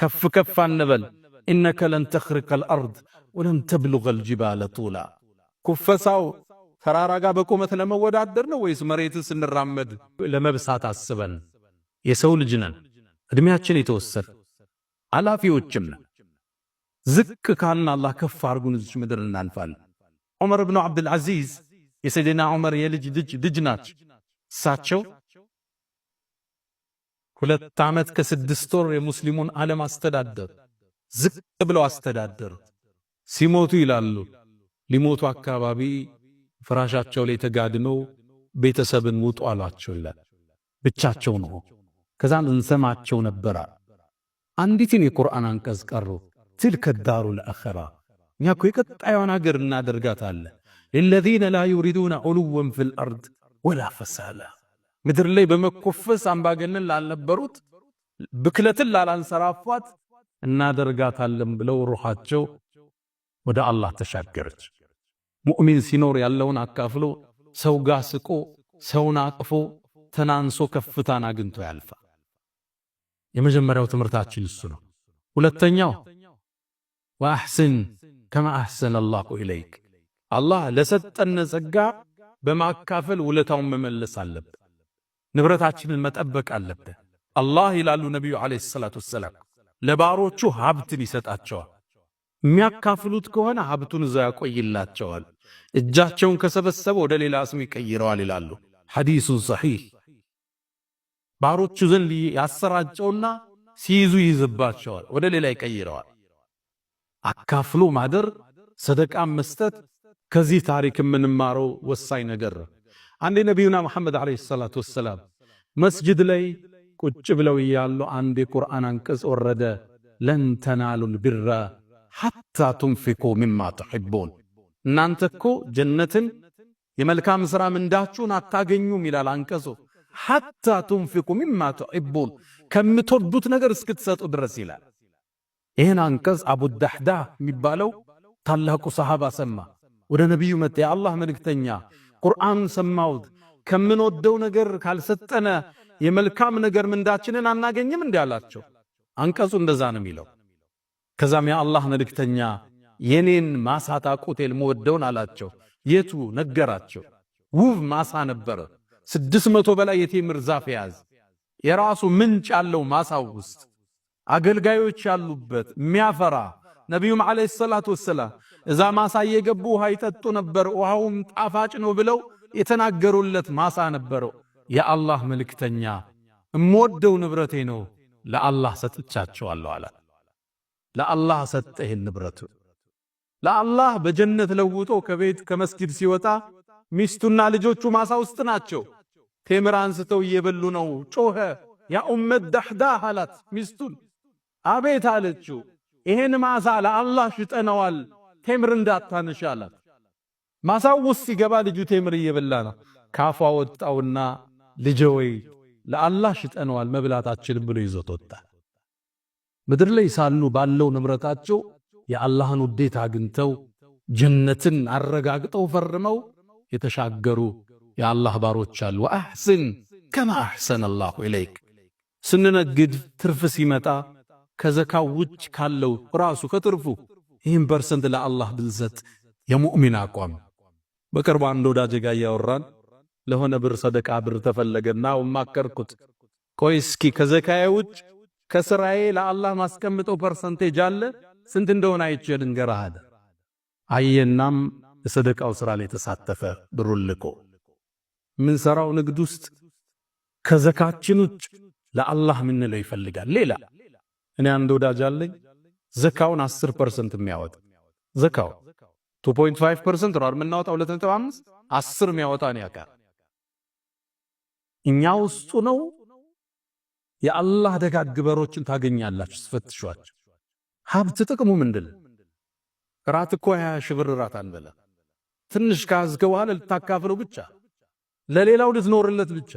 ከፍ ከፍ አንበል إنك لن تخرق الأرض ولن تبلغ الجبال طولا ኩፈሳው ተራራ ጋር በቁመት ለመወዳደር ነው ወይስ መሬትን ስንራመድ ለመብሳት አስበን? የሰው ልጅ ነን፣ እድሜያችን የተወሰነ አላፊዎችም ነን። ዝቅ ካልን አላህ ከፍ አድርጉን እዚህ ምድር እናልፋለን። ዑመር ኢብኑ አብዱል አዚዝ የሰይድና ዑመር የልጅ ልጅ ናቸው። እሳቸው 2 ዓመት ከ6 ወር የሙስሊሙን ዓለም አስተዳደሩ። ዝቅ ብለው አስተዳደሩ። ሲሞቱ ይላሉ ሊሞቱ አካባቢ ፍራሻቸው ላይ ተጋድመው ቤተሰብን ውጡ አሏቸው ይላል። ብቻቸው ነው። ከዛም እንሰማቸው ነበር። አንዲትን የቁርአን አንቀጽ ቀሩ። تلك الدار الآخرة እኛ እኮ የቀጣዩን ሀገር እናደርጋታለን للذين لا يريدون علوا في الأرض ولا فسادا ምድር ላይ በመኮፈስ አምባገነን ላልነበሩት ብክለትን ላላንሰራፋት እናደርጋታለን ብለው ሩሃቸው ወደ አላህ ተሻገረች። ሙእሚን ሲኖር ያለውን አካፍሎ ሰው ጋር ስቆ ሰውን አቅፎ ተናንሶ ከፍታን አግኝቶ ያልፋል። የመጀመሪያው ትምህርታችን እሱ ነው። ሁለተኛው ወአሕስን ከማ አሕሰነ አላሁ ኢለይክ አላህ ለሰጠን ጸጋ በማካፈል ውለታውን መመለስ አለብን። ንብረታችንን መጠበቅ አለብን። አላህ ይላሉ ነብዩ አለይሂ ሰላቱ ወሰላም ለባሮቹ ሀብትን ይሰጣቸዋል። የሚያካፍሉት ከሆነ ሀብቱን እዛ ያቆይላቸዋል። እጃቸውን ከሰበሰበ ወደ ሌላ ስም ይቀይረዋል ይላሉ። ሐዲሱን ሰሒህ። ባሮቹ ዘንድ ያሰራጨውና ሲይዙ ይዝባቸዋል፣ ወደ ሌላ ይቀይረዋል። አካፍሎ ማደር፣ ሰደቃ መስጠት ከዚህ ታሪክ የምንማረው ወሳኝ ነገር። አንድ ነብዩና መሐመድ አለይሂ ሰላቱ ወሰላም መስጂድ ላይ ቁጭ ብለው ያሉ አንድ የቁርአን አንቀጽ ወረደ። ለን ተናሉል ቢራ ሐታ ቱንፊቁ ሚማ ተሕቡን እናንተ እኮ ጀነትን የመልካም ሥራ ምንዳችሁን አታገኙም ይላል አንቀጹ። ሐታ ቱንፊቁ ሚማ ተሕቡን ከምትወዱት ነገር እስክትሰጡ ድረስ ይላል። ይህን አንቀጽ አቡ ዳህዳ የሚባለው ታላቁ ሰሃባ ሰማ። ወደ ነቢዩ መጣ። የአላህ መልእክተኛ ቁርአን ሰማሁት፣ ከምንወደው ነገር ካልሰጠነ የመልካም ነገር ምንዳችንን አናገኝም እንዲህ አላቸው። አንቀጹ እንደዛ ነው የሚለው። ከዛም የአላህ መልእክተኛ የኔን ማሳ ታውቁት የምወደውን አላቸው። የቱ ነገራቸው። ውብ ማሳ ነበረ። 600 በላይ የቴምር ዛፍ ያዝ፣ የራሱ ምንጭ ያለው ማሳው ውስጥ አገልጋዮች ያሉበት የሚያፈራ። ነቢዩም አለይሂ ሰላቱ ወሰላም እዛ ማሳ እየገቡ ውሃ ይጠጡ ነበር። ውሃውም ጣፋጭ ነው ብለው የተናገሩለት ማሳ ነበረው። የአላህ መልእክተኛ እምወደው ንብረቴ ነው ለአላህ ሰጥቻቸዋለሁ አለ። ለአላህ ሰጠ ይህን ንብረቱ። ለአላህ በጀነት ለውጦ ከቤት ከመስጊድ ሲወጣ ሚስቱና ልጆቹ ማሳ ውስጥ ናቸው። ቴምር አንስተው እየበሉ ነው። ጮኸ። ያ ኡመት ዳህዳህ አላት ሚስቱን። አቤት አለችው። ይሄን ማሳ ለአላህ ሽጠነዋል፣ ቴምር እንዳታነሽ አላት። ማሳው ውስጥ ሲገባ ልጁ ቴምር እየበላ ነው። ካፏ ወጣውና ልጄ ወይ ለአላህ ሽጠነዋል መብላታችንን ብሎ ይዞት ወጣ። ምድር ላይ ሳሉ ባለው ንብረታቸው የአላህን ውዴታ አግኝተው ጀነትን አረጋግጠው ፈርመው የተሻገሩ የአላህ ባሮች አሉ። ወአሕስን ከማ አሕሰነ አላሁ ኢለይክ ስንነግድ ትርፍ ሲመጣ ከዘካው ውጭ ካለው ራሱ ከትርፉ ይህን ፐርሰንት ለአላህ ብንሰጥ የሙእሚን አቋም። በቅርቡ አንድ ወዳጄ ጋር እያወራን ለሆነ ብር ሰደቃ ብር ተፈለገና ወማከርኩት። ቆይ እስኪ ከዘካዬ ውጭ ከስራዬ ለአላህ ማስቀምጠው ፐርሰንቴጅ አለ ስንት እንደሆነ አይቼ ልንገርህ አለ። አየናም የሰደቃው ስራ ላይ ተሳተፈ። ብሩን ልኮ ምን ሰራው ንግድ ውስጥ ከዘካችን ውጭ ለአላህ ምን ነው ይፈልጋል። ሌላ እኔ አንድ ወዳጅ አለኝ ዘካውን 10% የሚያወጣ ዘካው 2.5% ነው የምናወጣው 2.5 10 የሚያወጣ ነው ያቃ እኛ ውስጡ ነው። የአላህ ደጋግበሮችን ታገኛላችሁ ስፈትሿቸው። ሀብት ጥቅሙ ምንድነው? ራት እኮ 20 ሺህ ብር ራት አንበላ። ትንሽ ካዝከው በኋላ ልታካፍለው ብቻ ለሌላው ልትኖርለት ብቻ